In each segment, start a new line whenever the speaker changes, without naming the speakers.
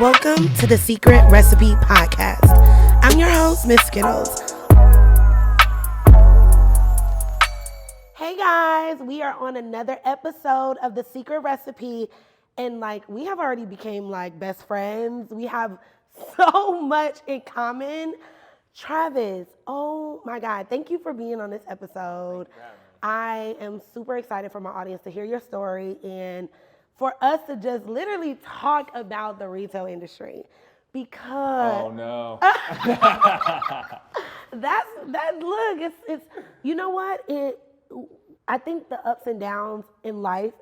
Welcome to the Secret Recipe Podcast. I'm your host, Mz.Skittlez. Hey guys, we are on another episode of the Secret Recipe, and we have already became best friends. We have so much in common. Travis, oh my God, thank you for being on this episode. I am super excited for my audience to hear your story and for us to just literally talk about the retail industry, because
oh no.
it's you know what, I think the ups and downs in life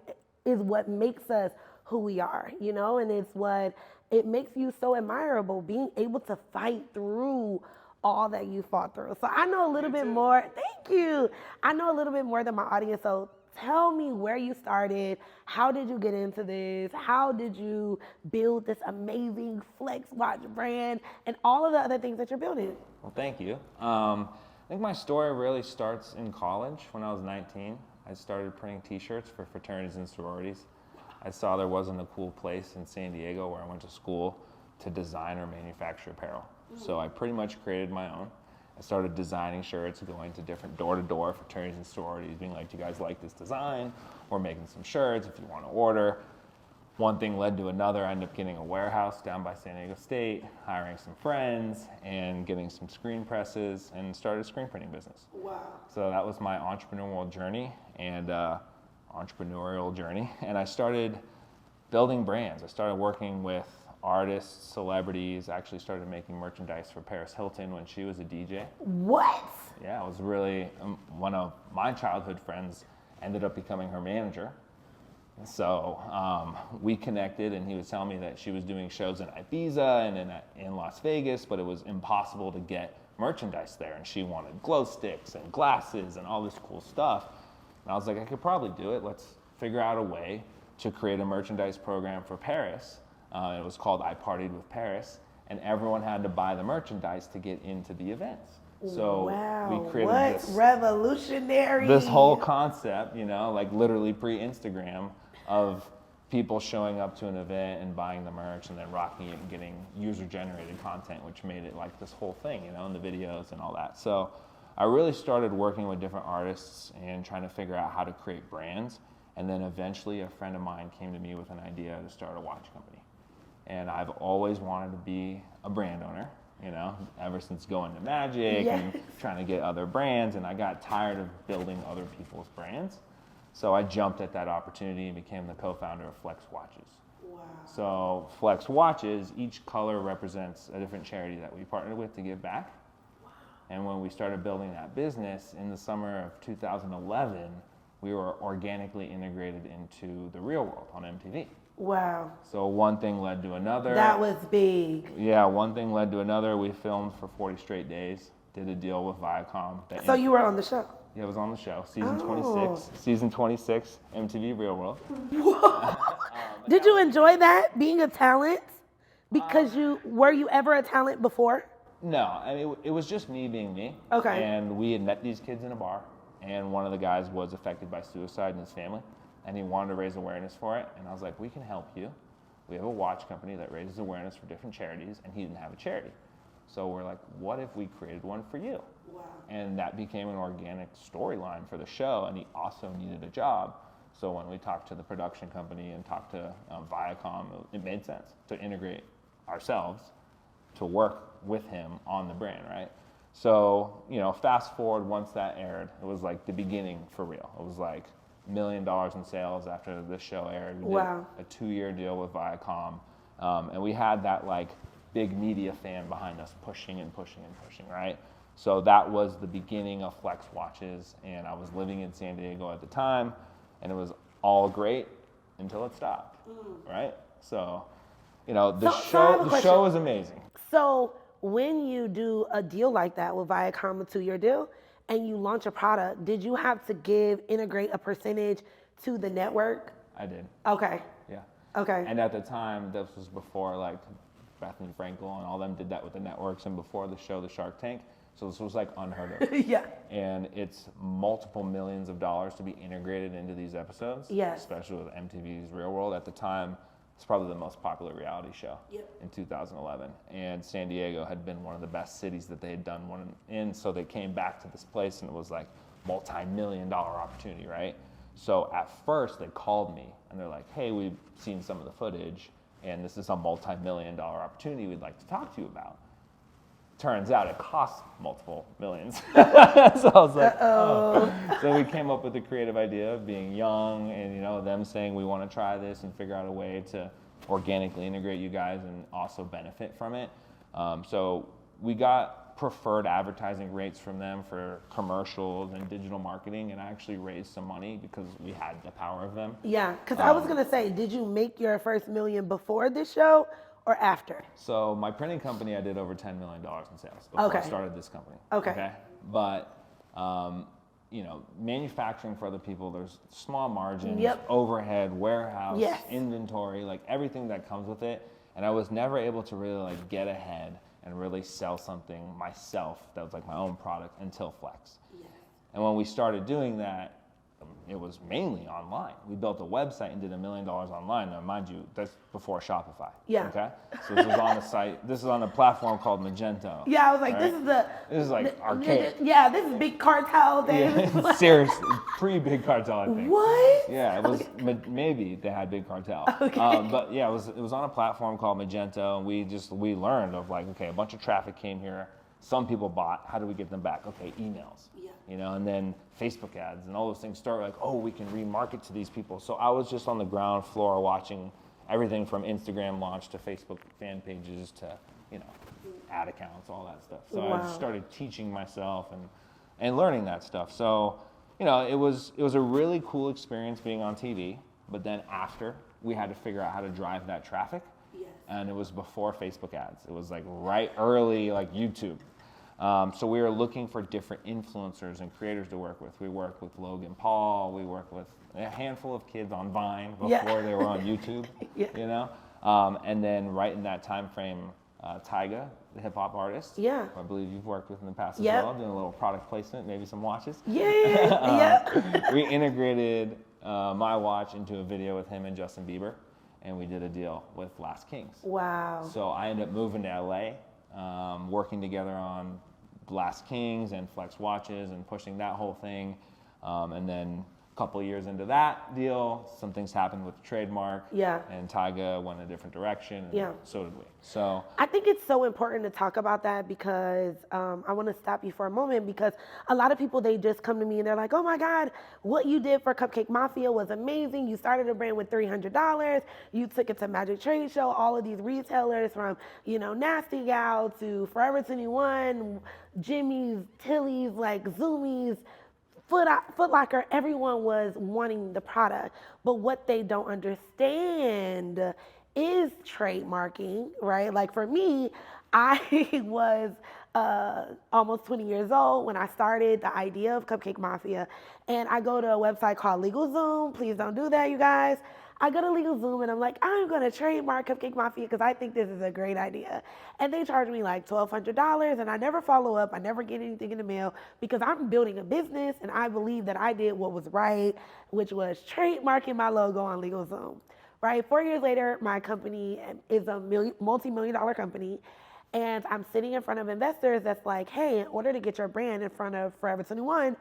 is what makes us who we are, and it's what it makes you so admirable, being able to fight through all that you fought through. So I know a little bit more. Thank you. I know a little bit more than my audience. So tell me where you started. How did you get into this? How did you build this amazing Flex Watch brand and all of the other things that you're building?
Well, thank you. I think my story really starts in college. When I was 19, I started printing t-shirts for fraternities and sororities. I saw there wasn't a cool place in San Diego where I went to school to design or manufacture apparel. So I pretty much created my own. I started designing shirts, going to different door-to-door fraternities and sororities, being like, do you guys like this design? We're making some shirts if you want to order. One thing led to another. I ended up getting a warehouse down by San Diego State, hiring some friends, and getting some screen presses, and started a screen printing business.
Wow.
So that was my entrepreneurial journey, and I started building brands. I started working with artists, celebrities. I actually started making merchandise for Paris Hilton when she was a DJ.
What?
Yeah, it was really, one of my childhood friends ended up becoming her manager. So we connected, and he was telling me that she was doing shows in Ibiza and in Las Vegas, but it was impossible to get merchandise there. And she wanted glow sticks and glasses and all this cool stuff. And I was like, I could probably do it. Let's figure out a way to create a merchandise program for Paris. It was called I Partied with Paris, and everyone had to buy the merchandise to get into the events. So we created
revolutionary.
This whole concept, literally pre-Instagram, of people showing up to an event and buying the merch and then rocking it and getting user-generated content, which made it like this whole thing, in the videos and all that. So I really started working with different artists and trying to figure out how to create brands. And then eventually a friend of mine came to me with an idea to start a watch company. And I've always wanted to be a brand owner, ever since going to Magic and trying to get other brands. And I got tired of building other people's brands. So I jumped at that opportunity and became the co-founder of Flex Watches.
Wow.
So Flex Watches, each color represents a different charity that we partnered with to give back. Wow. And when we started building that business in the summer of 2011, we were organically integrated into the real world on MTV.
Wow.
So one thing led to another.
That was big.
Yeah, one thing led to another. We filmed for 40 straight days, did a deal with Viacom.
So you were on the show?
Yeah, I was on the show, season 26, MTV Real World.
Whoa. Did you enjoy that, being a talent? Because were you ever a talent before?
No, I mean, it was just me being me.
Okay.
And we had met these kids in a bar, and one of the guys was affected by suicide in his family. And he wanted to raise awareness for it. And I was like, we can help you. We have a watch company that raises awareness for different charities, and he didn't have a charity. So we're like, what if we created one for you?
Wow.
And that became an organic storyline for the show, and he also needed a job. So when we talked to the production company and talked to Viacom, it made sense to integrate ourselves to work with him on the brand, right? So, fast forward, once that aired, it was like the beginning for real. It was like $1 million in sales after this show aired. We did a 2-year deal with Viacom, and we had that big media fan behind us pushing and pushing and pushing, right? So that was the beginning of Flex Watches, and I was living in San Diego at the time, and it was all great until it stopped, right? So, the show is amazing.
So when you do a deal like that with Viacom, a 2-year deal, and you launch a product, did you have to integrate a percentage to the network?
I did.
Okay.
Yeah.
Okay.
And at the time, this was before Bethany Frankel and all them did that with the networks, and before the show, The Shark Tank. So this was unheard of.
Yeah.
And it's multiple millions of dollars to be integrated into these episodes.
Yes.
Especially with MTV's Real World. At the time, It's probably the most popular reality show
Yep.
in 2011. And San Diego had been one of the best cities that they had done one in. So they came back to this place and it was like multi-million-dollar opportunity, right? So at first they called me and they're like, hey, we've seen some of the footage and this is a multi-million-dollar opportunity we'd like to talk to you about. Turns out it costs multiple millions. So I was like, oh. So we came up with the creative idea of being young and, you know, them saying we want to try this and figure out a way to organically integrate you guys and also benefit from it. So we got preferred advertising rates from them for commercials and digital marketing, and I actually raised some money because we had the power of them.
Yeah, because I was going to say, did you make your first million before this show or after?
So my printing company, I did over $10 million in sales before I started this company.
Okay.
But, you know, manufacturing for other people, there's small margins,
Yep.
overhead, warehouse,
Yes.
inventory, like everything that comes with it. And I was never able to really like get ahead and really sell something myself that was like my own product until Flex.
Yes.
And when we started doing that, it was mainly online. We built a website and did $1 million online. Now, mind you, that's before Shopify.
Yeah.
Okay. So this was on a site. This is on a platform called Magento.
Yeah, I was like,
right? This is like archaic.
Yeah, this is big cartel days.
Yeah, seriously, pre-Big Cartel, I think.
What?
Yeah, it was maybe they had Big Cartel.
Okay.
But yeah, it was on a platform called Magento, and we learned of like, okay, a bunch of traffic came here. Some people bought. How do we get them back? Okay, emails.
Yeah.
You know, and then Facebook ads and all those things start like, oh, we can remarket to these people. So I was just on the ground floor watching everything from Instagram launch to Facebook fan pages to, you know, ad accounts, all that stuff. So
Wow.
I just started teaching myself and learning that stuff. So, you know, it was a really cool experience being on TV. But then after, we had to figure out how to drive that traffic.
Yes.
And it was before Facebook ads. It was like right early, like YouTube. So we were looking for different influencers and creators to work with. We worked with Logan Paul. We worked with a handful of kids on Vine before they were on YouTube.
Yeah.
You know, and then right in that time frame, Tyga, the hip hop artist.
Yeah.
Who I believe you've worked with in the past as
Yep.
well, doing a little product placement, maybe some watches.
Yeah.
We integrated my watch into a video with him and Justin Bieber, and we did a deal with Last Kings.
Wow.
So I ended up moving to LA, working together on Last Kings and Flex watches and pushing that whole thing. And then a couple of years into that deal, some things happened with the trademark.
Yeah.
And Tyga went a different direction. And
Yeah.
So did we. So
I think it's so important to talk about that because I want to stop you for a moment because a lot of people, they just come to me and they're like, oh my God, what you did for Cupcake Mafia was amazing. You started a brand with $300. You took it to Magic Trade Show. All of these retailers from, you know, Nasty Gal to Forever 21, Jimmy's, Tilly's, like Zoomies, Foot Locker, everyone was wanting the product. But what they don't understand is trademarking, right? Like for me, I was almost 20 years old when I started the idea of Cupcake Mafia. And I go to a website called LegalZoom. Please don't do that, you guys. I go to LegalZoom and I'm like, I'm going to trademark Cupcake Mafia because I think this is a great idea. And they charge me like $1,200 and I never follow up. I never get anything in the mail because I'm building a business and I believe that I did what was right, which was trademarking my logo on LegalZoom. Right? 4 years later, my company is a multi-million-dollar company. And I'm sitting in front of investors that's like, hey, in order to get your brand in front of Forever 21,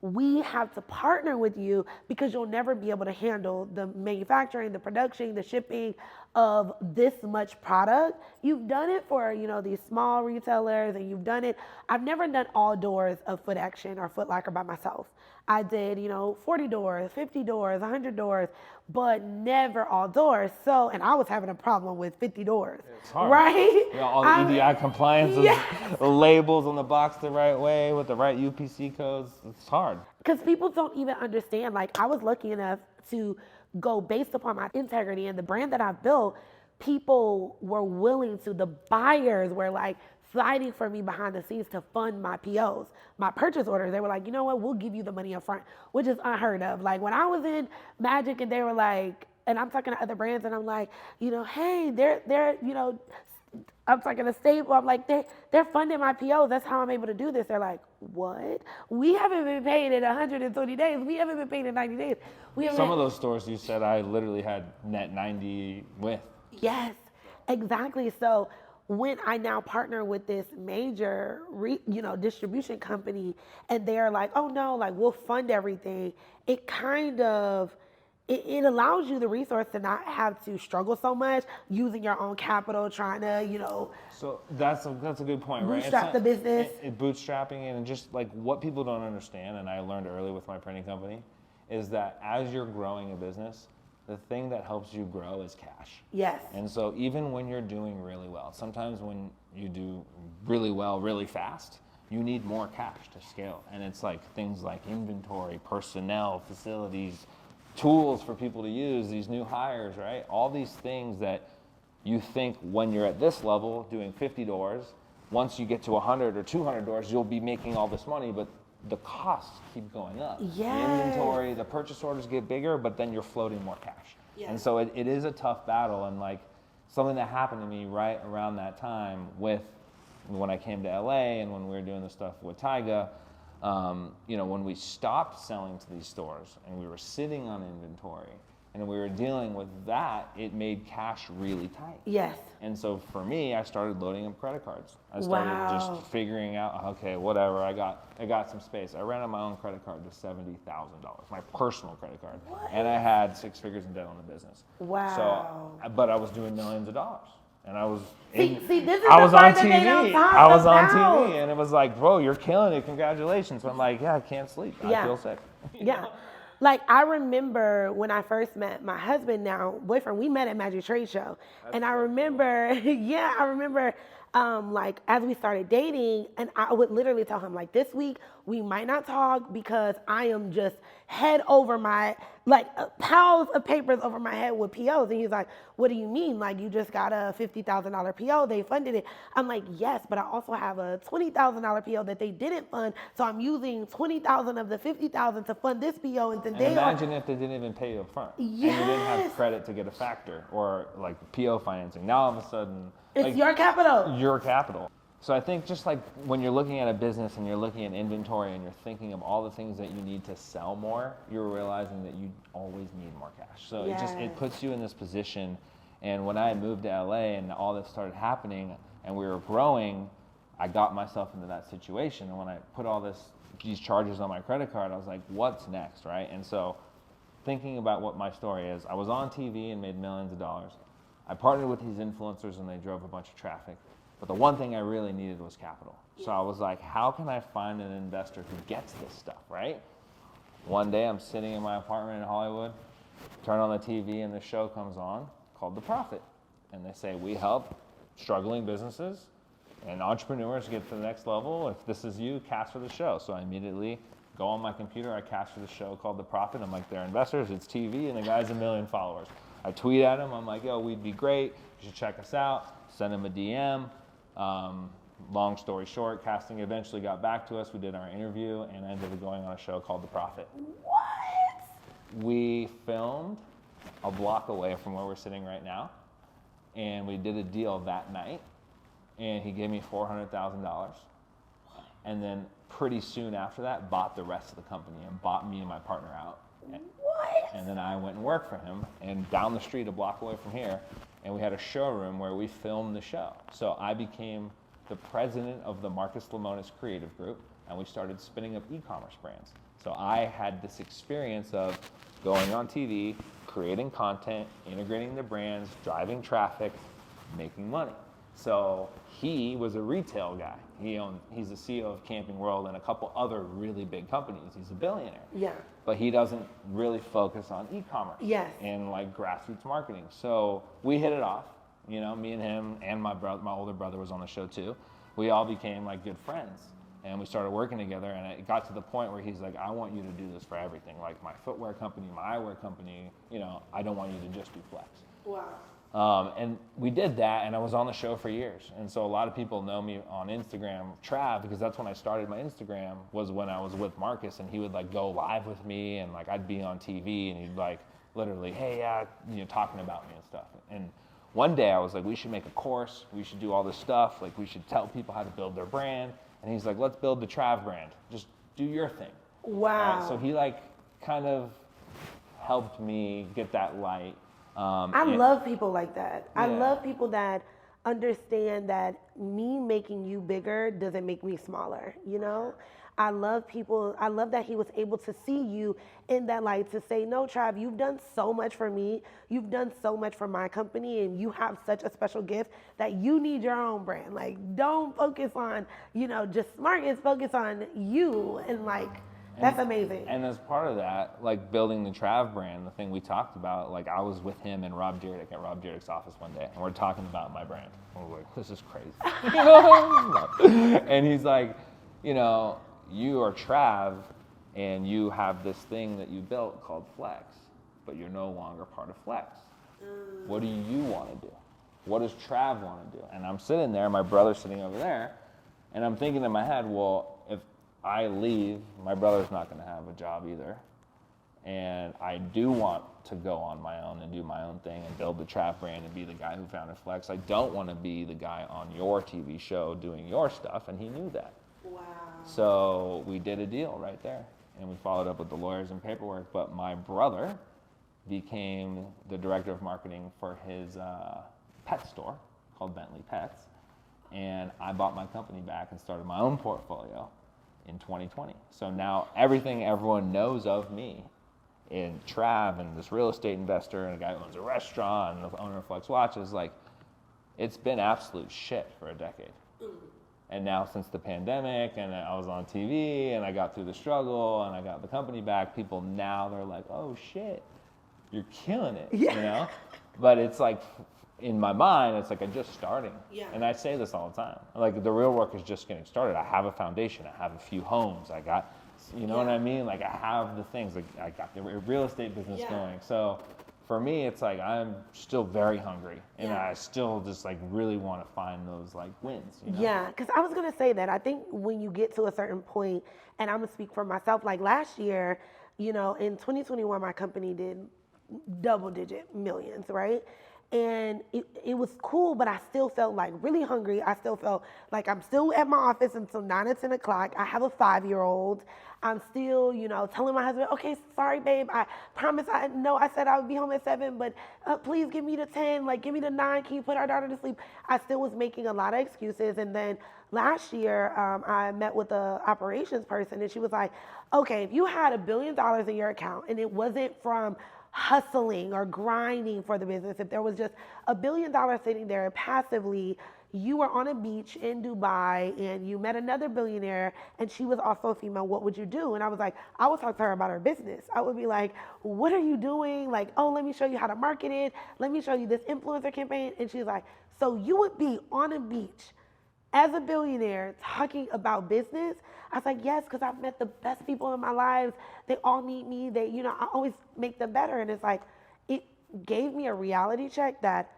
we have to partner with you because you'll never be able to handle the manufacturing, the production, the shipping of this much product. You've done it for, you know, these small retailers and you've done it. I've never done all doors of Foot Action or Foot Locker by myself. I did, you know, 40 doors, 50 doors, 100 doors, but never all doors. So, and I was having a problem with 50 doors,
it's hard.
right?
You know, all the EDI compliances, the labels on the box the right way with the right UPC codes. It's hard.
Because people don't even understand. Like, I was lucky enough to go based upon my integrity and the brand that I've built. People were willing to, the buyers were like fighting for me behind the scenes to fund my POs, my purchase orders. They were like, you know what, we'll give you the money up front, which is unheard of. Like when I was in Magic and they were like, and I'm talking to other brands and I'm like, you know, hey, they're, you know, I'm talking to Stable. I'm like, they're funding my POs. That's how I'm able to do this. They're like, what? We haven't been paid in 120 days. We haven't been paid in 90 days. We haven't.
Some of those stores you said I literally had net 90 with.
Yes, exactly. So when I now partner with this major, distribution company, and they're like, oh no, like we'll fund everything. It kind of it allows you the resource to not have to struggle so much using your own capital, trying to,
So that's a good point, right?
bootstrap the business.
Bootstrapping it, and just like what people don't understand, and I learned early with my printing company, is that as you're growing a business, the thing that helps you grow is cash.
Yes.
And so even when you're doing really well, sometimes when you do really well, really fast, you need more cash to scale. And it's like things like inventory, personnel, facilities, tools for people to use, these new hires, right? All these things that you think when you're at this level doing 50 doors, once you get to 100 or 200 doors, you'll be making all this money, but the costs keep going up.
Yes.
The inventory, the purchase orders get bigger, but then you're floating more cash.
Yes.
And so it is a tough battle, and like something that happened to me right around that time with when I came to LA and when we were doing the stuff with Tyga, when we stopped selling to these stores and we were sitting on inventory and we were dealing with that, it made cash really tight.
Yes.
And so for me, I started loading up credit cards. I started just figuring out, okay, whatever, I got some space. I ran on my own credit card to $70,000, my personal credit card.
What?
And I had 6 figures in debt on the business.
Wow.
So, but I was doing millions of dollars. And I was
See, this is
I
the
was
part
on
that they don't
TV.
talk
I was on
about.
TV, and it was like, bro, you're killing it. Congratulations. So I'm like, yeah, I can't sleep. I feel sick.
Yeah. Like, I remember when I first met my husband, now boyfriend, we met at Magic Trade Show. And I remember, like, as we started dating, and I would literally tell him, like, this week we might not talk because I am just head over my, piles of papers over my head with POs. And he's like, what do you mean? Like, you just got a $50,000 PO, they funded it. I'm like, yes, but I also have a $20,000 PO that they didn't fund. So I'm using 20,000 of the 50,000 to fund this PO. And then
imagine if they didn't even pay you up front.
Yes.
And you didn't have credit to get a factor or like PO financing. Now all of a sudden,
it's your capital.
Your capital. So I think just like when you're looking at a business and you're looking at inventory and you're thinking of all the things that you need to sell more, you're realizing that you always need more cash. So it puts you in this position. And when I moved to LA and all this started happening and we were growing, I got myself into that situation. And when I put all these charges on my credit card, I was like, what's next, right? And so thinking about what my story is, I was on TV and made millions of dollars. I partnered with these influencers and they drove a bunch of traffic. But the one thing I really needed was capital. So I was like, how can I find an investor who gets this stuff, right? One day I'm sitting in my apartment in Hollywood, turn on the TV and the show comes on called The Profit. And they say, we help struggling businesses and entrepreneurs get to the next level. If this is you, cast for the show. So I immediately go on my computer, I cast for the show called The Profit. I'm like, they're investors, it's TV, and the guy's 1 million followers. I tweet at him, I'm like, yo, we'd be great, you should check us out. Send him a DM. Long story short, casting eventually got back to us. We did our interview and ended up going on a show called The Profit.
What?
We filmed a block away from where we're sitting right now, and we did a deal that night, and he gave me $400,000, and then pretty soon after that bought the rest of the company and bought me and my partner out.
What?
And then I went and worked for him, and down the street a block away from here, and we had a showroom where we filmed the show. So I became the president of the Marcus Lemonis creative group, and we started spinning up e-commerce brands. So I had this experience of going on TV, creating content, integrating the brands, driving traffic, making money. So he was a retail guy. He's the CEO of Camping World and a couple other really big companies. He's a billionaire.
Yeah.
But he doesn't really focus on e-commerce.
Yes.
And like grassroots marketing. So we hit it off. Me and him and my older brother was on the show too. We all became like good friends. And we started working together, and it got to the point where he's like, I want you to do this for everything. Like my footwear company, my eyewear company, I don't want you to just do Flex.
Wow.
And we did that, and I was on the show for years. And so a lot of people know me on Instagram, Trav, because that's when I started my Instagram, was when I was with Marcus, and he would like go live with me, and like I'd be on TV, and he'd like literally, hey, yeah, talking about me and stuff. And one day I was like, we should make a course. We should do all this stuff. Like, we should tell people how to build their brand. And he's like, let's build the Trav brand. Just do your thing.
Wow.
So he like kind of helped me get that light.
I love people like that. I
Yeah.
love people that understand that me making you bigger doesn't make me smaller, you know? I love people, I love that he was able to see you in that light to say, no, Trav, you've done so much for me. You've done so much for my company, and you have such a special gift that you need your own brand. Like, don't focus on, you know, just Marcus, focus on you. And like, that's amazing.
And as part of that, like building the Trav brand, the thing we talked about, like I was with him and Rob Dyrdek at Rob Dyrdek's office one day, and we're talking about my brand. And we're like, this is crazy. And he's like, you know, you are Trav, and you have this thing that you built called Flex, but you're no longer part of Flex. What do you want to do? What does Trav want to do? And I'm sitting there, my brother's sitting over there, and I'm thinking in my head, well, if I leave, my brother's not going to have a job either. And I do want to go on my own and do my own thing and build the Trav brand and be the guy who founded Flex. I don't want to be the guy on your TV show doing your stuff, and he knew that.
Wow.
So we did a deal right there, and we followed up with the lawyers and paperwork. But my brother became the director of marketing for his pet store called Bentley Pets, and I bought my company back and started my own portfolio in 2020. So now everything everyone knows of me in Trav and this real estate investor and a guy who owns a restaurant and the owner of Flex Watches, like, it's been absolute shit for a decade. And now since the pandemic and I was on TV and I got through the struggle and I got the company back, people now they're like, oh shit, you're killing it,
Yeah.
you know? But it's like, in my mind, it's like I'm just starting.
Yeah.
And I say this all the time. Like, the real work is just getting started. I have a foundation. I have a few homes. I got, you know what I mean? Like, I have the things. Like, I got the real estate business going. So for me, it's like I'm still very hungry. And I still just, like, really want to find those, like, wins. You know?
Yeah, because I was going to say that. I think when you get to a certain point, and I'm going to speak for myself, like last year, you know, in 2021, my company did double-digit millions, right? And it was cool, but I still felt like really hungry. I still felt like I'm still at my office until 9 or 10 o'clock. I have a 5-year-old. I'm still, you know, telling my husband, okay, sorry, babe. I promise I said I would be home at 7, but please give me the 10, like give me the 9. Can you put our daughter to sleep? I still was making a lot of excuses. And then last year, I met with the operations person, and she was like, okay, if you had $1 billion in your account and it wasn't from hustling or grinding for the business, if there was just $1 billion sitting there passively, you were on a beach in Dubai and you met another billionaire and she was also a female, what would you do? And I was like, I would talk to her about her business. I would be like, what are you doing? Like, oh, let me show you how to market it. Let me show you this influencer campaign. And she's like, so you would be on a beach as a billionaire talking about business? I was like, yes, because I've met the best people in my lives. They all need me. They, you know, I always make them better. And it's like, it gave me a reality check that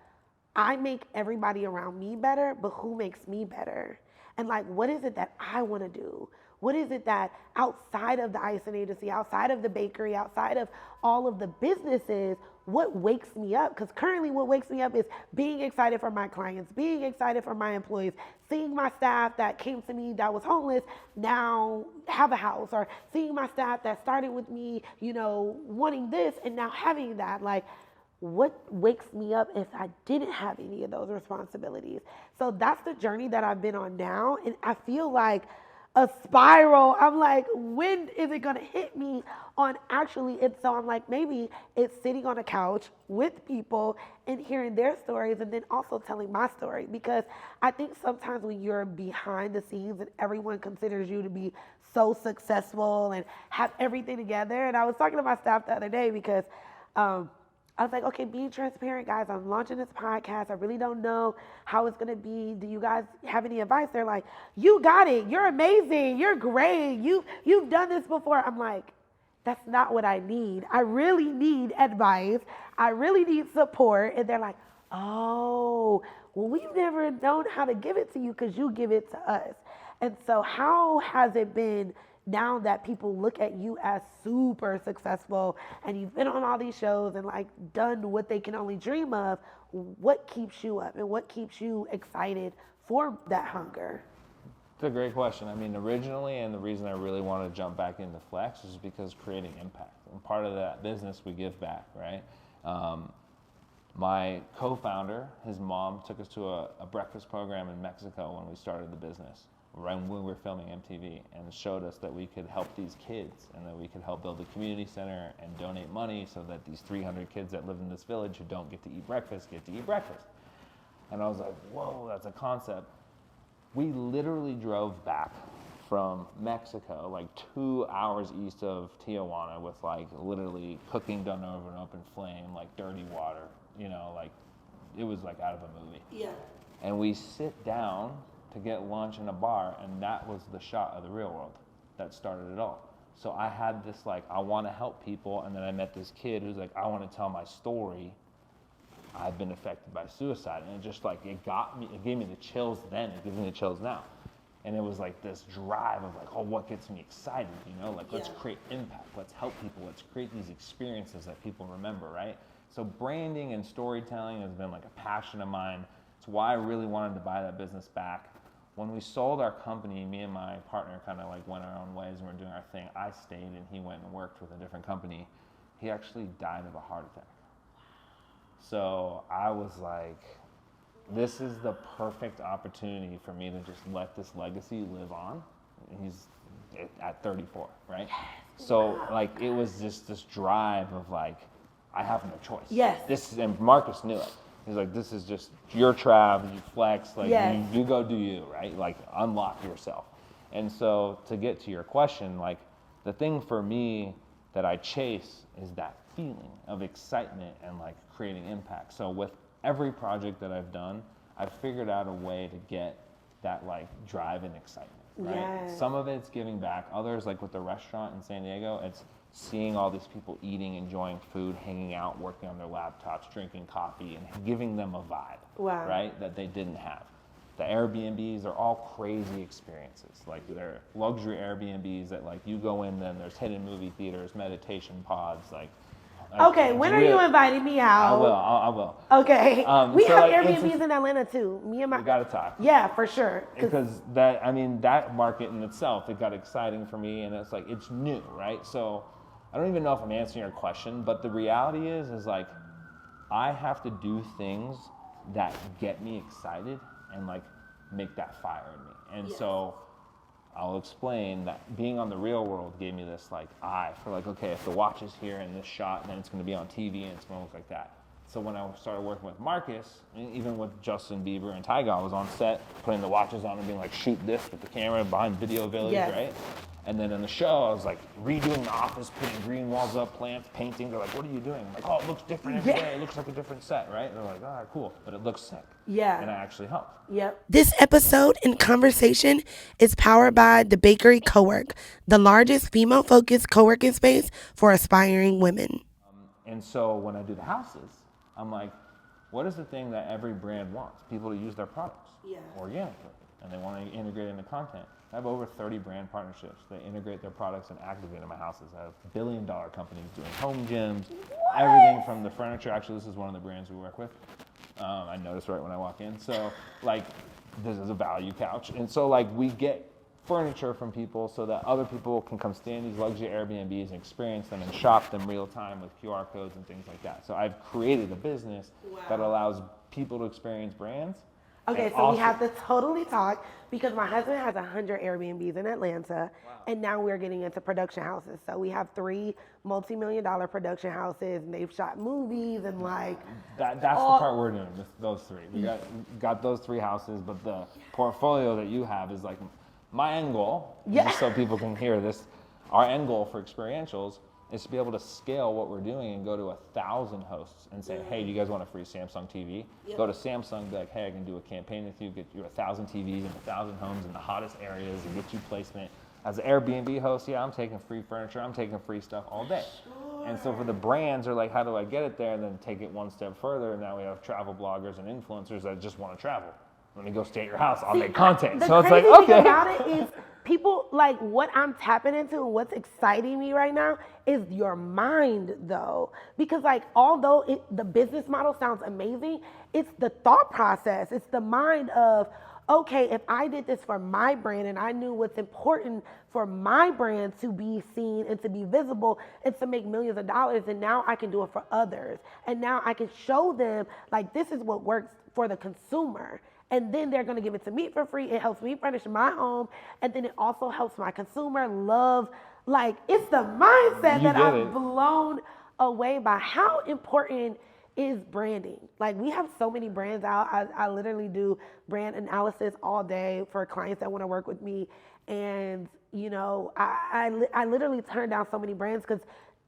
I make everybody around me better, but who makes me better? And like, what is it that I want to do? What is it that outside of the icing agency, outside of the bakery, outside of all of the businesses, what wakes me up? Because currently what wakes me up is being excited for my clients, being excited for my employees, seeing my staff that came to me that was homeless now have a house, or seeing my staff that started with me, you know, wanting this and now having that. Like, what wakes me up if I didn't have any of those responsibilities? So that's the journey that I've been on now. And I feel like a spiral. I'm like, when is it going to hit me on actually? And so I'm like, maybe it's sitting on a couch with people and hearing their stories and then also telling my story. Because I think sometimes when you're behind the scenes and everyone considers you to be so successful and have everything together. And I was talking to my staff the other day because I was like, okay, being transparent, guys, I'm launching this podcast. I really don't know how it's going to be. Do you guys have any advice? They're like, you got it. You're amazing. You're great. You've done this before. I'm like, that's not what I need. I really need advice. I really need support. And they're like, oh, well, we've never known how to give it to you because you give it to us. And so how has it been now that people look at you as super successful and you've been on all these shows and like done what they can only dream of, what keeps you up and what keeps you excited for that hunger?
It's a great question. I mean, originally, and the reason I really wanted to jump back into Flex is because creating impact. And part of that business, we give back, right? My co-founder, his mom took us to a breakfast program in Mexico when we started the business, right when we were filming MTV, and showed us that we could help these kids and that we could help build a community center and donate money so that these 300 kids that live in this village who don't get to eat breakfast get to eat breakfast. And I was like, whoa, that's a concept. We literally drove back from Mexico, like 2 hours east of Tijuana, with like literally cooking done over an open flame, like dirty water, you know, like it was like out of a movie.
Yeah.
And we sit down to get lunch in a bar, and that was the shot of the real world that started it all. So I had this like, I want to help people, and then I met this kid who's like, I want to tell my story. I've been affected by suicide, and it just like, it gave me the chills then, it gives me the chills now. And it was like this drive of like, oh, what gets me excited, you know? Like, let's create impact, let's help people, let's create these experiences that people remember, right? So branding and storytelling has been like a passion of mine. It's why I really wanted to buy that business back. When we sold our company, me and my partner kind of like went our own ways and we're doing our thing. I stayed and he went and worked with a different company. He actually died of a heart attack. So I was like, this is the perfect opportunity for me to just let this legacy live on. He's at 34, right? So like, it was just this drive of like, I have no choice.
Yes.
And Marcus knew it. He's like, this is just your Trav, you flex, like you go do you, right? Like unlock yourself. And so to get to your question, like the thing for me that I chase is that feeling of excitement and like creating impact. So with every project that I've done, I've figured out a way to get that like drive and excitement, right?
Yes.
Some of it's giving back. Others, like with the restaurant in San Diego, it's seeing all these people eating, enjoying food, hanging out, working on their laptops, drinking coffee, and giving them a vibe, right, that they didn't have. The Airbnbs are all crazy experiences. Like they're luxury Airbnbs that like you go in, then there's hidden movie theaters, meditation pods, like.
Okay, when are you inviting me out?
I will.
Okay, we
so
have
like,
Airbnbs in Atlanta too. Me and my.
We gotta talk.
Yeah, for sure.
Because that market in itself, it got exciting for me, and it's like it's new, right? So I don't even know if I'm answering your question, but the reality is like I have to do things that get me excited and like make that fire in me. And so I'll explain that being on the real world gave me this like eye for like, okay, if the watch is here in this shot, then it's going to be on TV and it's going to look like that. So when I started working with Marcus, even with Justin Bieber and Tyga, I was on set putting the watches on and being like, shoot this with the camera behind Video Village, right? And then in the show, I was like redoing the office, putting green walls up, plants, painting. They're like, what are you doing? I'm like, oh, it looks different every day. It looks like a different set, right? And they're like, all right, cool. But it looks sick.
Yeah.
And I actually helped.
Yep. This episode and conversation is powered by The Bakery Cowork, the largest female-focused co-working space for aspiring women.
And so when I do the houses, I'm like, what is the thing that every brand wants? People to use their products organically, and they want to integrate into content. I have over 30 brand partnerships. They integrate their products and activate in my houses. I have billion-dollar companies doing home gyms, everything from the furniture. Actually, this is one of the brands we work with. I noticed right when I walk in. So, like, this is a value couch. And so, like, we get furniture from people so that other people can come stay in these luxury Airbnbs and experience them and shop them real time with QR codes and things like that. So I've created a business that allows people to experience brands.
Okay, so we have to totally talk because my husband has 100 Airbnbs in Atlanta, and now we're getting into production houses. So we have 3 multi-million-dollar production houses, and they've shot movies and like.
That's the part we're doing with those 3. We got those 3 houses, but the portfolio that you have is like my end goal. Just so people can hear this, our end goal for experientials is to be able to scale what we're doing and go to 1,000 hosts and say, hey, do you guys want a free Samsung TV? Go to Samsung, be like, hey, I can do a campaign with you, get you 1,000 TVs and 1,000 homes in the hottest areas and get you placement. As an Airbnb host, I'm taking free furniture, I'm taking free stuff all day. And so for the brands, they're like, how do I get it there? And then take it one step further. And now we have travel bloggers and influencers that just want to travel. Let me go stay at your house, I'll make content.
So it's like, okay. The crazy thing about it is, people, like, what I'm tapping into and what's exciting me right now is your mind, though. Because, like, although the business model sounds amazing, it's the thought process. It's the mind of, okay, if I did this for my brand and I knew what's important for my brand to be seen and to be visible and to make millions of dollars, and now I can do it for others. And now I can show them, like, this is what works for the consumer. And then they're gonna give it to me for free. It helps me furnish my home. And then it also helps my consumer love. Like, it's the mindset that I'm blown away by. How important is branding? Like, we have so many brands out. I literally do brand analysis all day for clients that wanna work with me. And, you know, I literally turn down so many brands because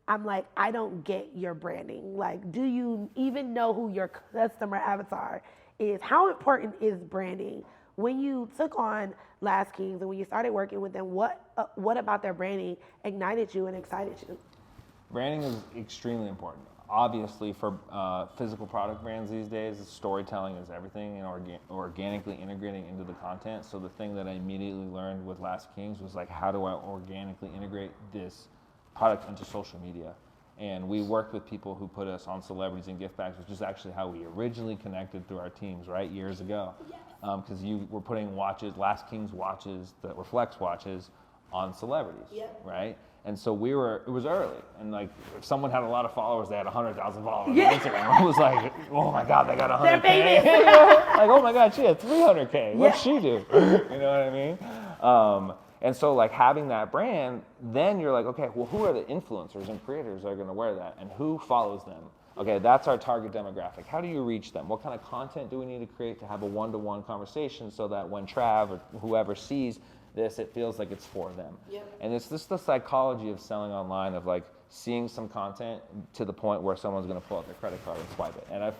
I'm like, I don't get your branding. Like, do you even know who your customer avatar is? How important is branding? When you took on Last Kings and when you started working with them, what about their branding ignited you and excited you?
Branding is extremely important. Obviously, for physical product brands these days, storytelling is everything, and organically integrating into the content. So the thing that I immediately learned with Last Kings was like, how do I organically integrate this product into social media? And we worked with people who put us on celebrities and gift bags, which is actually how we originally connected through our teams, right, years ago. Because you were putting watches, Last Kings watches that were Flex watches on celebrities, right? And so it was early. And like, if someone had a lot of followers, they had 100,000 followers on Instagram. It was like, oh my God, they got 100K. Like, oh my God, she had 300K. What'd she do? You know what I mean? And so like having that brand, then you're like, okay, well, who are the influencers and creators that are gonna wear that? And who follows them? Okay, that's our target demographic. How do you reach them? What kind of content do we need to create to have a one-to-one conversation so that when Trav or whoever sees this, it feels like it's for them? And it's just the psychology of selling online, of like seeing some content to the point where someone's gonna pull out their credit card and swipe it. And I've,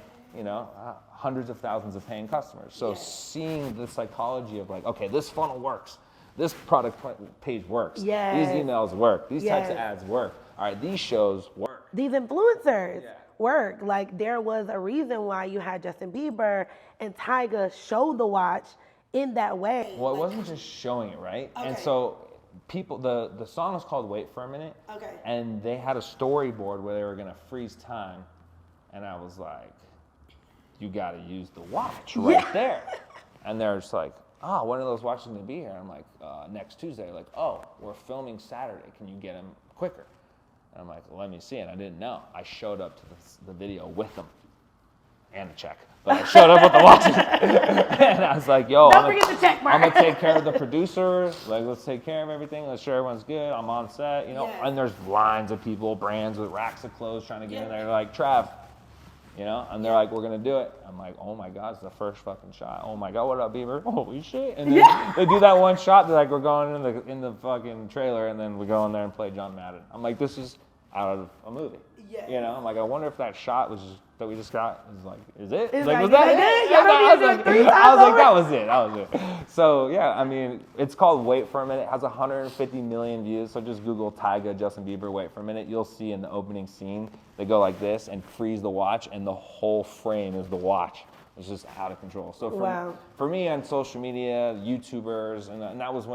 hundreds of thousands of paying customers. So seeing the psychology of like, okay, this funnel works. This product page works. These emails work. These types of ads work. All right, these shows work.
These influencers work. Like, there was a reason why you had Justin Bieber and Tyga show the watch in that way.
Well, it wasn't just showing it, right? And so people, the song was called Wait for a Minute. And they had a storyboard where they were gonna freeze time. And I was like, you gotta use the watch right there. And they're just like, oh, when are those watches gonna be here? And I'm like, next Tuesday. Like, oh, we're filming Saturday. Can you get them quicker? And I'm like, well, let me see. And I didn't know. I showed up to the video with them and a check. But I showed up with the watches. And I was like, yo,
don't forget the check mark.
I'm gonna take care of the producers. Like, let's take care of everything. Let's sure everyone's good. I'm on set, And there's lines of people, brands with racks of clothes trying to get in there. They're like, Trav, and they're like, we're gonna do it. I'm like, oh my God, it's the first fucking shot. Oh my God, what up, Bieber? Holy shit. And then they do that one shot, they're like, we're going in the fucking trailer, and then we go in there and play John Madden. I'm like, this is out of a movie. I'm like, I wonder if that shot that we just got is like, is it?
It's
like,
like,
was that it? I was like, that was it. So yeah, I mean, it's called Wait for a Minute. It has 150 million views. So just Google Tyga, Justin Bieber, Wait for a Minute. You'll see in the opening scene, they go like this and freeze the watch, and the whole frame is the watch. It's just out of control. So for me on social media, YouTubers, and that was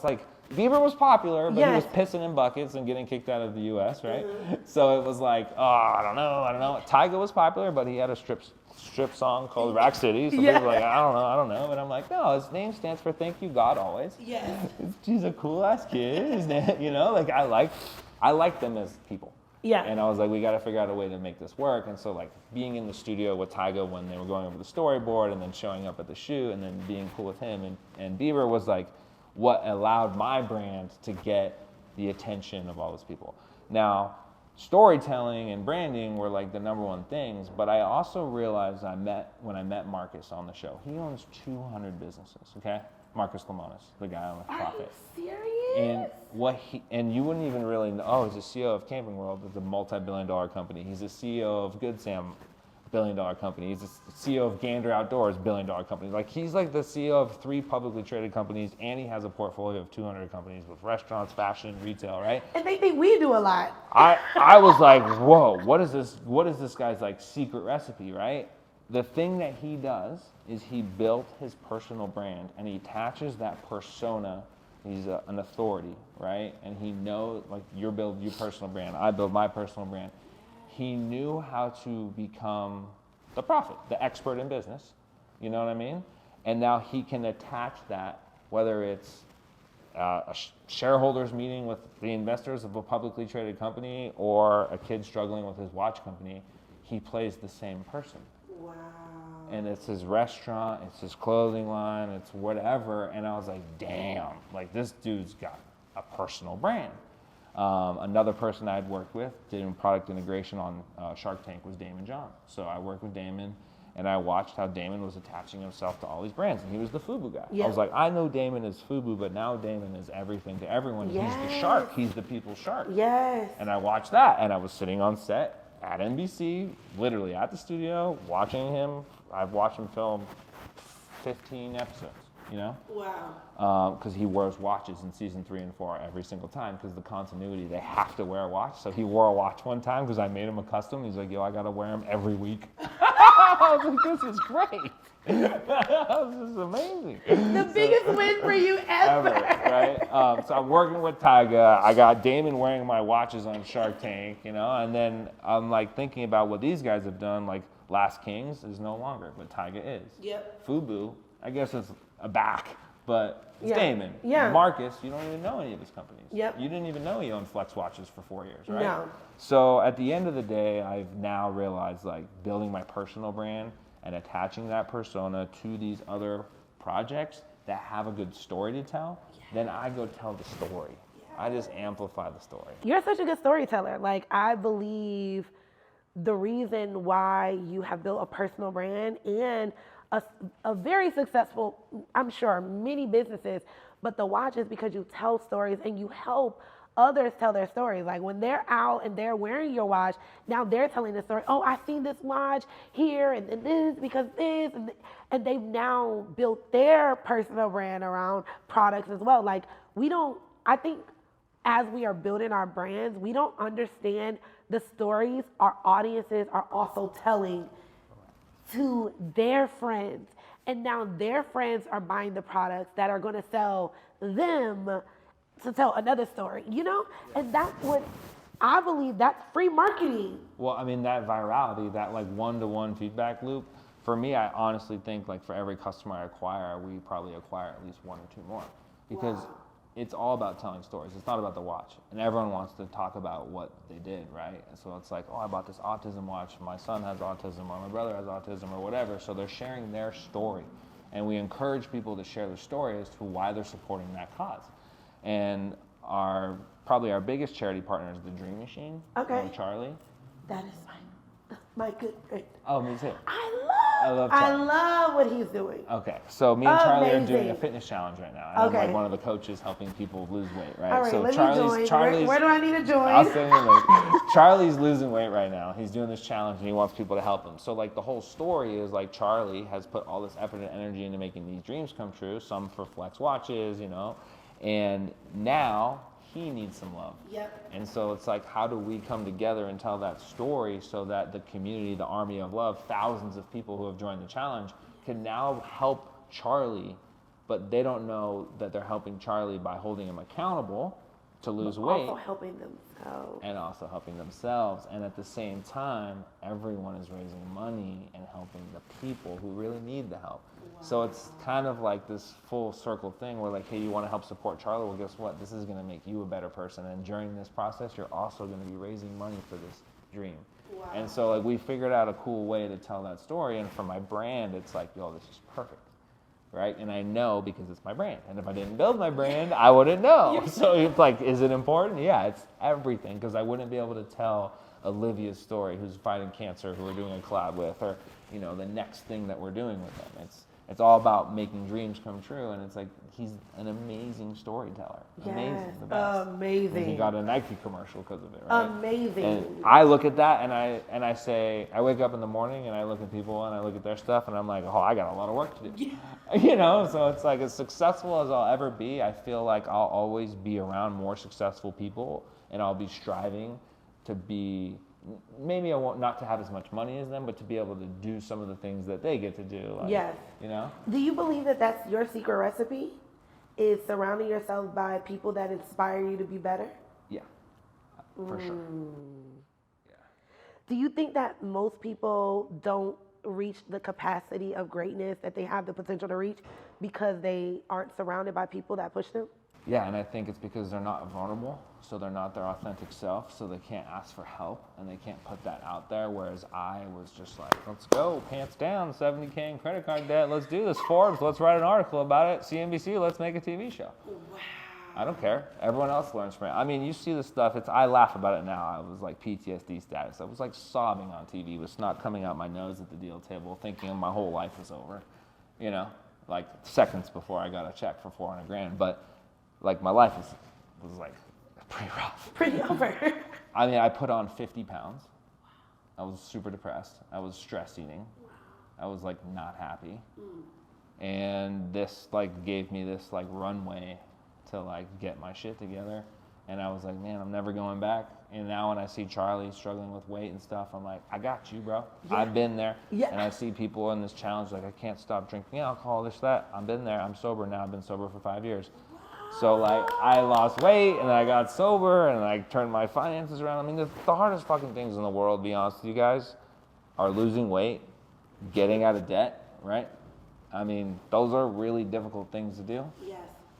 like, Bieber was popular, but he was pissing in buckets and getting kicked out of the U.S., right? So it was like, oh, I don't know. Tyga was popular, but he had a strip song called Rack City. So people were like, I don't know. But I'm like, no, his name stands for Thank You God Always. He's a cool ass kid, Like I like them as people. And I was like, we got to figure out a way to make this work. And so like being in the studio with Tyga when they were going over the storyboard, and then showing up at the shoot, and then being cool with him and Bieber was like what allowed my brand to get the attention of all those people. Now, storytelling and branding were like the number one things, but I also realized when I met Marcus on the show, he owns 200 businesses, okay? Marcus Lemonis, the guy on the Profit.
Are you serious?
And you wouldn't even really know, oh, he's the CEO of Camping World, it's a multi-billion-dollar company. He's the CEO of Good Sam, billion-dollar company. He's the CEO of Gander Outdoors, billion-dollar company. Like, he's like the CEO of 3 publicly traded companies, and he has a portfolio of 200 companies with restaurants, fashion, retail, right?
And they think we do a lot.
I was like, whoa, what is this guy's like secret recipe, right? The thing that he does is he built his personal brand, and he attaches that persona He's an authority, right? And he knows, like, you build your personal brand, I build my personal brand. He knew how to become the prophet, the expert in business. You know what I mean? And now he can attach that, whether it's a shareholders meeting with the investors of a publicly traded company or a kid struggling with his watch company, he plays the same person.
Wow.
And it's his restaurant, it's his clothing line, it's whatever. And I was like, damn, like this dude's got a personal brand. Another person I'd worked with doing product integration on Shark Tank was Damon John. So I worked with Damon, and I watched how Damon was attaching himself to all these brands, and he was the FUBU guy.
Yeah.
I was like, I know Damon is FUBU, but now Damon is everything to everyone.
Yes.
He's the shark. He's the people's shark.
Yes.
And I watched that, and I was sitting on set at NBC, literally at the studio, watching him. I've watched him film 15 episodes, you know?
Wow.
Because he wears watches in season 3 and 4 every single time because the continuity, they have to wear a watch. So he wore a watch one time because I made him a custom. He's like, yo, I got to wear them every week. I was like, this is great. This is amazing.
The biggest win for you ever.
Right? So I'm working with Tyga. I got Damon wearing my watches on Shark Tank, you know, and then I'm like thinking about what these guys have done. Like Last Kings is no longer, but Tyga is.
Yep.
FUBU, I guess it's a back, but it's
Yeah.
Damon.
Yeah.
Marcus, you don't even know any of his companies.
Yep.
You didn't even know he owned Flex Watches for 4 years, right?
No.
So at the end of the day, I've now realized like building my personal brand and attaching that persona to these other projects that have a good story to tell, then I go tell the story. I just amplify the story.
You're such a good storyteller. Like, I believe the reason why you have built a personal brand and a very successful, I'm sure, many businesses, but the watch is because you tell stories and you help others tell their stories. Like when they're out and they're wearing your watch, now they're telling the story. Oh, I seen this watch here and this because this, and they've now built their personal brand around products as well. Like I think as we are building our brands, we don't understand the stories our audiences are also telling to their friends. And now their friends are buying the products that are going to sell them to tell another story, you know? And that's what I believe, that's free marketing.
Well, I mean, that virality, that like one-to-one feedback loop, for me, I honestly think like for every customer I acquire, we probably acquire at least 1 or 2 more. Because it's all about telling stories. It's not about the watch. And everyone wants to talk about what they did, right? And so it's like, oh, I bought this autism watch. My son has autism, or my brother has autism, or whatever. So they're sharing their story. And we encourage people to share their story as to why they're supporting that cause. And probably our biggest charity partner is the Dream Machine.
Okay.
Charlie.
That is my good friend.
Oh, me too.
I
love
I
Charlie.
love what he's doing.
Okay, so me and Charlie are doing a
Amazing.
fitness challenge right now. And I'm
Okay.
like one of the coaches helping people lose weight, right?
All right,
so
let me join. Where do I need to join?
I'll send you a link. Charlie's losing weight right now. He's doing this challenge and he wants people to help him. So like the whole story is like Charlie has put all this effort and energy into making these dreams come true, some for Flex watches, you know, and now he needs some love.
Yep.
And so it's like, how do we come together and tell that story so that the community, the army of love, thousands of people who have joined the challenge can now help Charlie, but they don't know that they're helping Charlie by holding him accountable to lose weight.
Also helping themselves.
And also helping themselves. And at the same time, everyone is raising money and helping the people who really need the help. So it's kind of like this full circle thing where like, hey, you want to help support Charlie? Well, guess what? This is going to make you a better person. And during this process, you're also going to be raising money for this dream.
Wow.
And so like we figured out a cool way to tell that story. And for my brand, it's like, yo, this is perfect. Right? And I know because it's my brand. And if I didn't build my brand, I wouldn't know. So it's like, is it important? Yeah, it's everything. Because I wouldn't be able to tell Olivia's story, who's fighting cancer, who we're doing a collab with, or, you know, the next thing that we're doing with them. It's all about making dreams come true, and it's like he's an amazing storyteller. Amazing, the best.
Amazing.
And he got a Nike commercial because of it, right?
Amazing.
And I look at that and I say, I wake up in the morning and I look at people and I look at their stuff and I'm like, oh, I got a lot of work to do. You know, so it's like as successful as I'll ever be, I feel like I'll always be around more successful people and I'll be striving to be. Maybe I want not to have as much money as them, but to be able to do some of the things that they get to do. Like,
yes.
You know?
Do you believe that that's your secret recipe? is surrounding yourself by people that inspire you to be better?
Yeah, for sure. Yeah.
Do you think that most people don't reach the capacity of greatness that they have the potential to reach because they aren't surrounded by people that push them?
Yeah, and I think it's because they're not vulnerable, so they're not their authentic self, so they can't ask for help, and they can't put that out there, whereas I was just like, let's go, pants down, 70K in credit card debt, let's do this, Forbes, let's write an article about it, CNBC, let's make a TV show.
Wow.
I don't care. Everyone else learns from it. I mean, you see this stuff, I laugh about it now. I was like PTSD status. I was like sobbing on TV with snot coming out my nose at the deal table, thinking my whole life was over, you know, like seconds before I got a check for 400 grand. But like my life was like pretty rough.
Pretty over.
I mean, I put on 50 pounds. I was super depressed. I was stress eating. I was like not happy. And this like gave me this like runway to like get my shit together. And I was like, man, I'm never going back. And now when I see Charlie struggling with weight and stuff, I'm like, I got you, bro. Yeah. I've been there.
Yeah.
And I see people in this challenge like, I can't stop drinking alcohol, this, that. I've been there. I'm sober now. I've been sober for 5 years. So like I lost weight and I got sober and I turned my finances around. I mean, the hardest fucking things in the world, to be honest with you guys, are losing weight, getting out of debt, right? I mean, those are really difficult things to do.
Yes.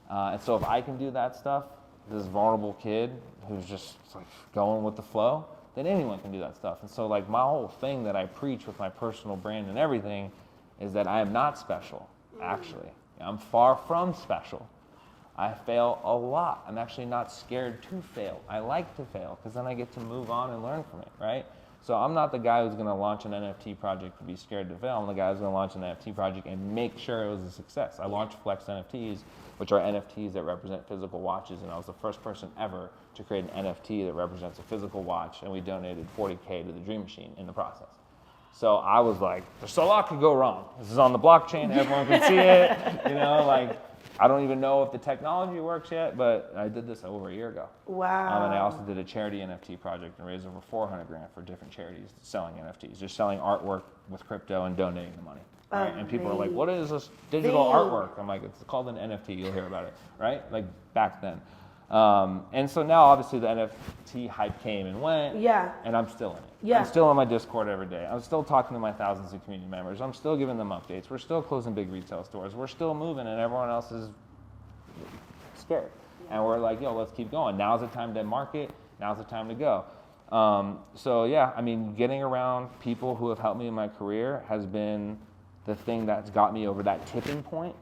And so if I can do that stuff, this vulnerable kid who's just like going with the flow, then anyone can do that stuff. And so like my whole thing that I preach with my personal brand and everything is that I am not special, actually. I'm far from special. I fail a lot. I'm actually not scared to fail. I like to fail because then I get to move on and learn from it, right? So I'm not the guy who's going to launch an NFT project to be scared to fail. I'm the guy who's going to launch an NFT project and make sure it was a success. I launched Flex NFTs, which are NFTs that represent physical watches, and I was the first person ever to create an NFT that represents a physical watch, and we donated 40K to the Dream Machine in the process. So I was like, there's a lot could go wrong. This is on the blockchain, everyone can see it, you know, like, I don't even know if the technology works yet, but I did this over a year ago.
Wow.
And I also did a charity NFT project and raised over 400 grand for different charities selling NFTs, just selling artwork with crypto and donating the money. Right? And people are like, what is this digital artwork? I'm like, it's called an NFT, you'll hear about it, right? Like back then. And so now obviously the NFT hype came and went.
Yeah.
And I'm still in it.
Yeah.
I'm still on my Discord every day. I'm still talking to my thousands of community members. I'm still giving them updates. We're still closing big retail stores. We're still moving and everyone else is scared. And we're like, yo, let's keep going. Now's the time to market. Now's the time to go. So yeah, I mean, getting around people who have helped me in my career has been the thing that's got me over that tipping point.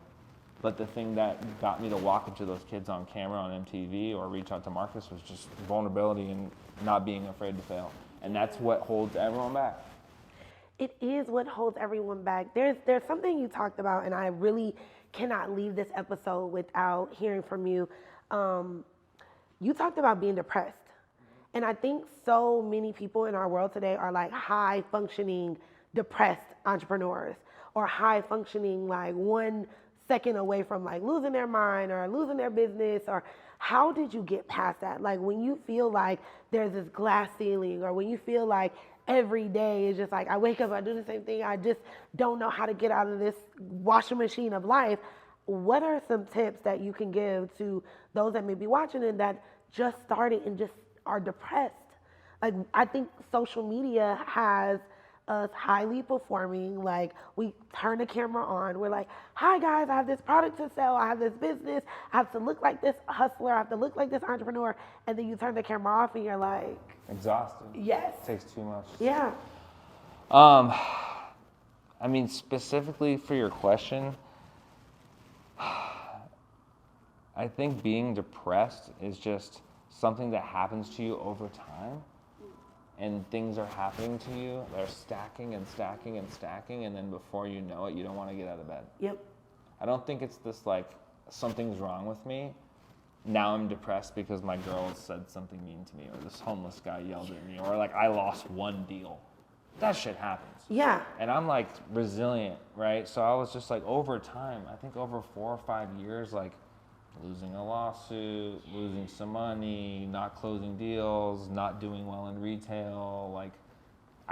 But the thing that got me to walk up to those kids on camera on MTV or reach out to Marcus was just vulnerability and not being afraid to fail. And that's what holds everyone back.
It is what holds everyone back. There's something you talked about, and I really cannot leave this episode without hearing from you. You talked about being depressed. And I think so many people in our world today are like high functioning, depressed entrepreneurs, or high functioning, like 1 second away from like losing their mind or losing their business. Or how did you get past that? Like when you feel like there's this glass ceiling, or when you feel like every day is just like, I wake up, I do the same thing, I just don't know how to get out of this washing machine of life. What are some tips that you can give to those that may be watching and that just started and just are depressed? Like, I think social media has us highly performing. Like, we turn the camera on, we're like, hi guys, I have this product to sell, I have this business, I have to look like this hustler, I have to look like this entrepreneur, and then you turn the camera off and you're like,
exhausted.
Yes.
It takes too much.
Yeah.
I mean, specifically for your question, I think being depressed is just something that happens to you over time. And things are happening to you, they're stacking and stacking and stacking, and then before you know it, you don't want to get out of bed.
Yep.
I don't think it's this like, something's wrong with me. Now I'm depressed because my girl said something mean to me, or this homeless guy yelled at me, or like I lost one deal. That shit happens.
Yeah.
And I'm like resilient, right? So I was just like over time, I think over 4 or 5 years, like losing a lawsuit, losing some money, not closing deals, not doing well in retail, like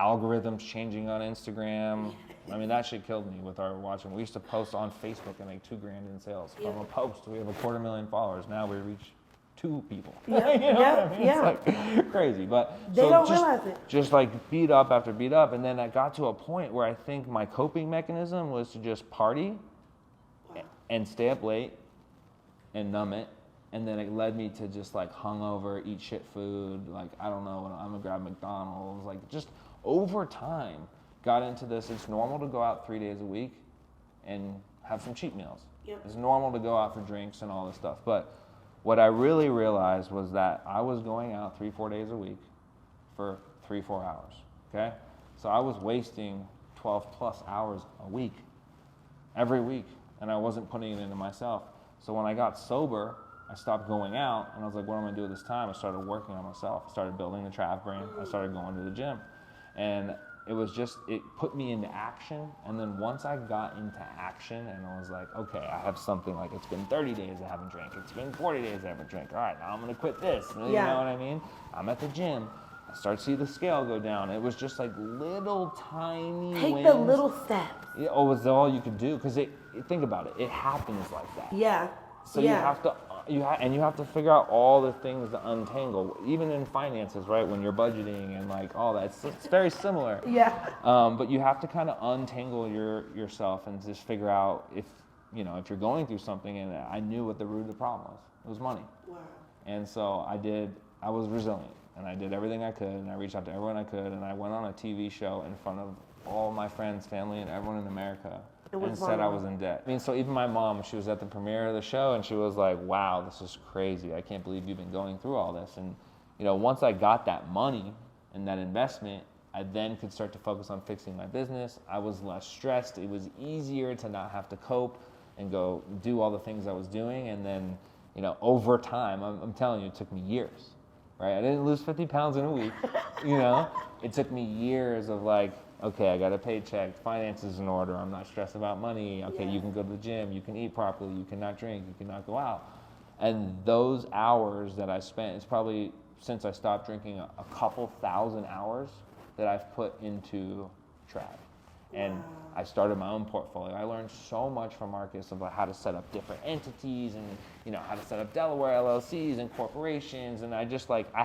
algorithms changing on Instagram. I mean, that shit killed me with our watching. We used to post on Facebook and make $2,000 in sales. From a post, we have 250,000 followers. Now we reach 2 people. You know what I mean? It's like crazy. But
they don't realize it.
Just like beat up after beat up. And then I got to a point where I think my coping mechanism was to just party and stay up late and numb it. And then it led me to just like hungover, eat shit food. Like, I don't know, I'm gonna grab McDonald's. Like, just over time, got into this. It's normal to go out 3 days a week and have some cheat meals. It's normal to go out for drinks and all this stuff. But what I really realized was that I was going out 3-4 days a week for 3-4 hours, okay? So I was wasting 12 plus hours a week, every week, and I wasn't putting it into myself. So when I got sober, I stopped going out, and I was like, what am I gonna do with this time? I started working on myself. I started building the Trav brand. I started going to the gym. And it was just, it put me into action. And then once I got into action and I was like, okay, I have something, like it's been 30 days I haven't drank. It's been 40 days I haven't drank. All right, now I'm gonna quit this. You know what I mean? I'm at the gym. I start to see the scale go down. It was just like little tiny
Take
wins.
the little steps.
It was all you could do. Because think about it, it happens like that.
Yeah.
So you have to, you have to figure out all the things to untangle, even in finances, right? When you're budgeting and like all that, it's very similar. But you have to kind of untangle yourself and just figure out if you're going through something. And I knew what the root of the problem was. It was money.
Wow.
And so I was resilient, and I did everything I could, and I reached out to everyone I could, and I went on a TV show in front of all my friends, family, and everyone in America. And said I was in debt. I mean, so even my mom, she was at the premiere of the show, and she was like, wow, this is crazy. I can't believe you've been going through all this. And, once I got that money and that investment, I then could start to focus on fixing my business. I was less stressed. It was easier to not have to cope and go do all the things I was doing. And then, over time, I'm telling you, it took me years, right? I didn't lose 50 pounds in a week, It took me years of like, okay, I got a paycheck, finances in order, I'm not stressed about money, okay, you can go to the gym, you can eat properly, you cannot drink, you cannot go out. And those hours that I spent, it's probably, since I stopped drinking, a couple thousand hours that I've put into Trav. And I started my own portfolio. I learned so much from Marcus about how to set up different entities and how to set up Delaware LLCs and corporations. And I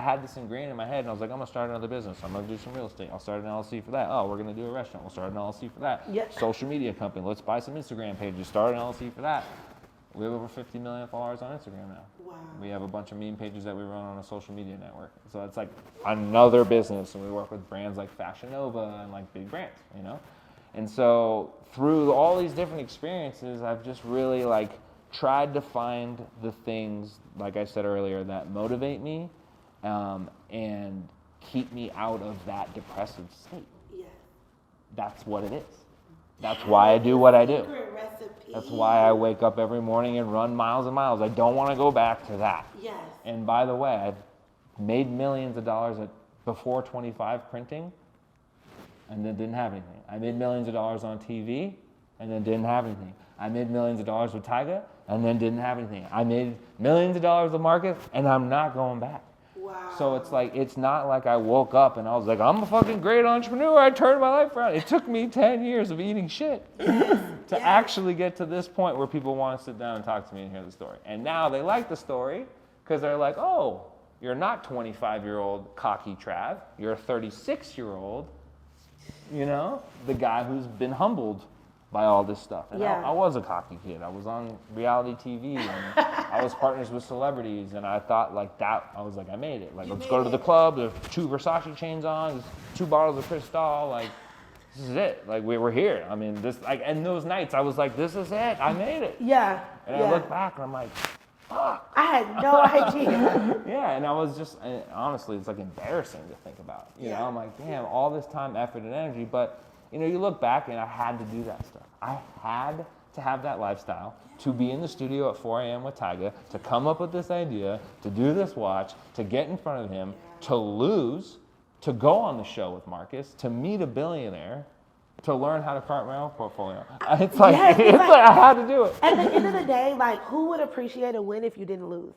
had this ingrained in my head, and I was like, I'm gonna start another business. I'm gonna do some real estate. I'll start an LLC for that. Oh, we're gonna do a restaurant. We'll start an LLC for that. Social media company. Let's buy some Instagram pages. Start an LLC for that. We have over 50 million followers on Instagram now. Wow. We have a bunch of meme pages that we run on a social media network. So it's like another business, and we work with brands like Fashion Nova and like big brands, And so through all these different experiences, I've just really tried to find the things, like I said earlier, that motivate me and keep me out of that depressive state. That's what it is. That's why I do what I do. That's why I wake up every morning and run miles and miles. I don't want to go back to that. And by the way, I've made millions of dollars before 25 printing, and then didn't have anything. I made millions of dollars on TV, and then didn't have anything. I made millions of dollars with Tyga, and then didn't have anything. I made millions of dollars with Marcus, and I'm not going back. Wow. So it's not like I woke up and I was like, I'm a fucking great entrepreneur. I turned my life around. It took me 10 years of eating shit to actually get to this point where people want to sit down and talk to me and hear the story. And now they like the story because they're like, oh, you're not 25-year-old cocky Trav. You're a 36-year-old, the guy who's been humbled by all this stuff. And I was a cocky kid. I was on reality TV, and I was partners with celebrities, and I thought that. I was like, I made it. Let's go to the club. There's 2 Versace chains on. There's 2 bottles of Cristal. This is it. We were here. I mean, this. And those nights, I was like, this is it. I made it. And I look back, and I'm like, fuck.
I had no idea.
And I was just, honestly, it's embarrassing to think about. I'm like, damn, all this time, effort, and energy, but. You look back, and I had to do that stuff. I had to have that lifestyle, to be in the studio at 4 a.m. with Tyga, to come up with this idea, to do this watch, to get in front of him, to lose, to go on the show with Marcus, to meet a billionaire, to learn how to chart my own portfolio. It's like I had to do it.
At the end of the day, who would appreciate a win if you didn't lose?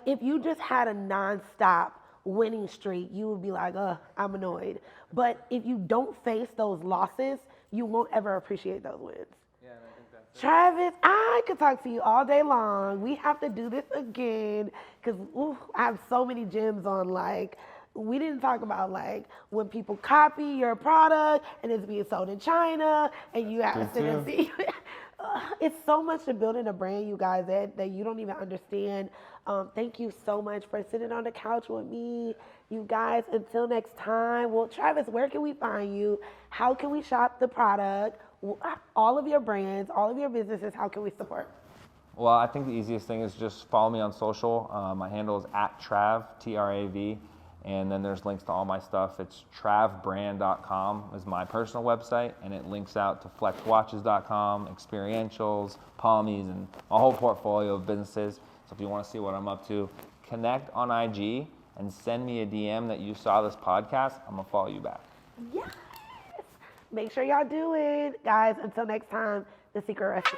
If you just had a nonstop winning streak, you would be like, I'm annoyed. But if you don't face those losses, you won't ever appreciate those wins.
Yeah, and I think that's it.
Travis, I could talk to you all day long. We have to do this again because I have so many gems on like, we didn't talk about like when people copy your product and it's being sold in China and you have to sit and see. It's so much to building a brand, you guys, that you don't even understand. Thank you so much for sitting on the couch with me. You guys, until next time. Well, Travis, where can we find you? How can we shop the product? All of your brands, all of your businesses, how can we support?
Well, I think the easiest thing is just follow me on social. My handle is @Trav, Trav, and then there's links to all my stuff. It's travbrand.com is my personal website, and it links out to flexwatches.com, experientials, Palmies, and a whole portfolio of businesses. So if you want to see what I'm up to, connect on IG and send me a DM that you saw this podcast. I'm going to follow you back.
Yes. Make sure y'all do it. Guys, until next time, The Secret Recipe.